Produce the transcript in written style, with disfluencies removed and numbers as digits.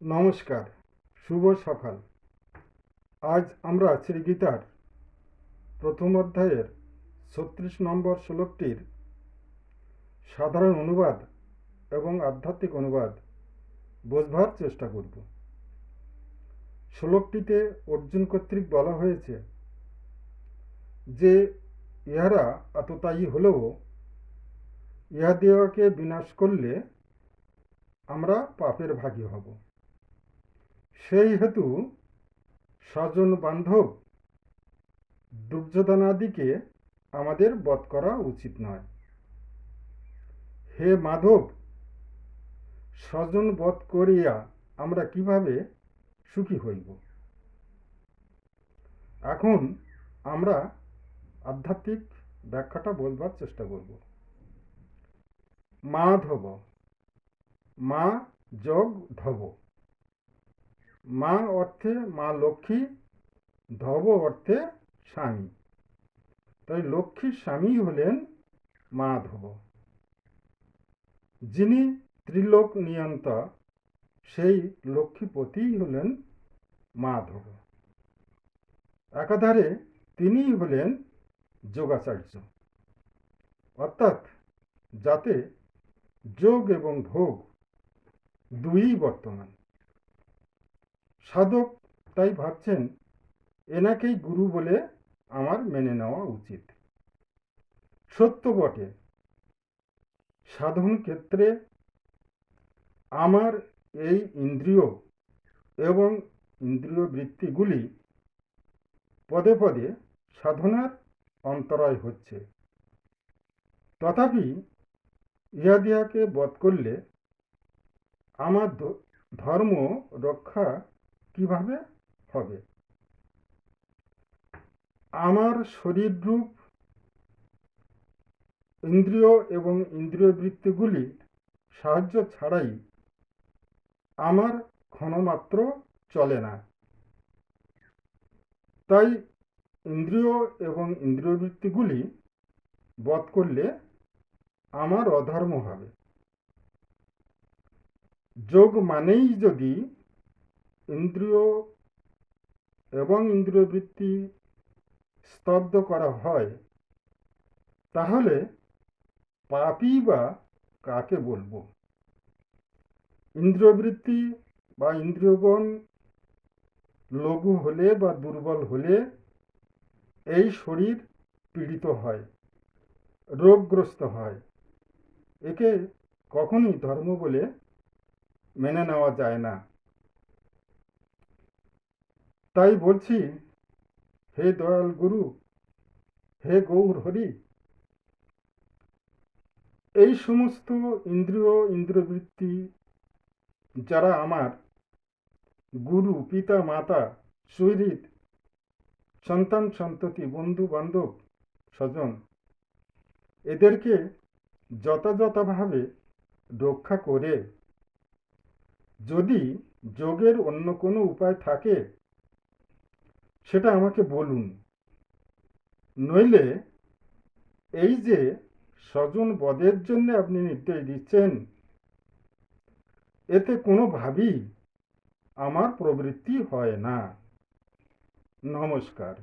নমস্কার, শুভ সকাল। আজ আমরা শ্রীগীতার প্রথম অধ্যায়ের ৩৬ নম্বর শ্লোকটির সাধারণ অনুবাদ এবং আধ্যাত্মিক অনুবাদ বোঝবার চেষ্টা করব। শ্লোকটিতে অর্জুন কর্তৃক বলা হয়েছে যে ইহারা আততায়ী হলেও ইহাদিওকে বিনাশ করলে আমরা পাপের ভাগী হব। সেই হেতু স্বজন বান্ধব দুর্যোধনাদিকে আমাদের বধ করা উচিত নয়। হে মাধব, স্বজন বধ করিয়া আমরা কিভাবে সুখী হইব? এখন আমরা আধ্যাত্মিক ব্যাখ্যাটা বলবার চেষ্টা করব। মাধব, মা যোগ ধব। মা অর্থে মা লক্ষ্মী, ধব অর্থে স্বামী। তাই লক্ষ্মীর স্বামী হলেন মাধব। যিনি ত্রিলোক নিয়ন্তা সেই লক্ষ্মীপতিই হলেন মাধব। একাধারে তিনিই হলেন যোগাচার্য, অর্থাৎ যাতে যোগ এবং ভোগ দুই বর্তমান। সাধক তাই ভাবছেন এনাকেই গুরু বলে আমার মেনে নেওয়া উচিত। সত্য বটে, সাধন ক্ষেত্রে আমার এই ইন্দ্রিয় এবং ইন্দ্রিয় বৃত্তিগুলি পদে পদে সাধনার অন্তরায় হচ্ছে। তথাপি ইহাদিয়াকে বধ করলে আমার ধর্ম রক্ষা কিভাবে হবে? আমার শরীররূপ ইন্দ্রিয় এবং ইন্দ্রিয় বৃত্তিগুলি সাহায্য ছাড়াই আমার ক্ষণমাত্র চলে না। তাই ইন্দ্রিয় এবং ইন্দ্রিয় বৃত্তিগুলি বধ করলে আমার অধর্ম হবে। যোগ মানেই যদি ইন্দ্রিয় এবং ইন্দ্রিয় বৃত্তি স্তব্ধ করা হয়, তাহলে পাপই বা কাকে বলবো? ইন্দ্রিয়বৃত্তি বা ইন্দ্রিয়গণ লঘু হলে বা দুর্বল হলে এই শরীর পীড়িত হয়, রোগগ্রস্ত হয়। একে কখনোই ধর্ম বলে মেনে নেওয়া যায় না। তাই বলছি, হে দয়াল গুরু, হে গৌর হরি, এই সমস্ত ইন্দ্রিয় ইন্দ্রিয়বৃত্তি যারা আমার গুরু, পিতা, মাতা, সুহৃদ, সন্তান সন্ততি, বন্ধু বান্ধব, স্বজন, এদেরকে যথাযথভাবে রক্ষা করে যদি যোগের অন্য কোনো উপায় থাকে সেটা আমাকে বলুন। নইলে এই যে স্বজন বধের জন্য আপনি নির্দেশ দিচ্ছেন, এতে কোনোভাবেই আমার প্রবৃত্তি হয় না। নমস্কার।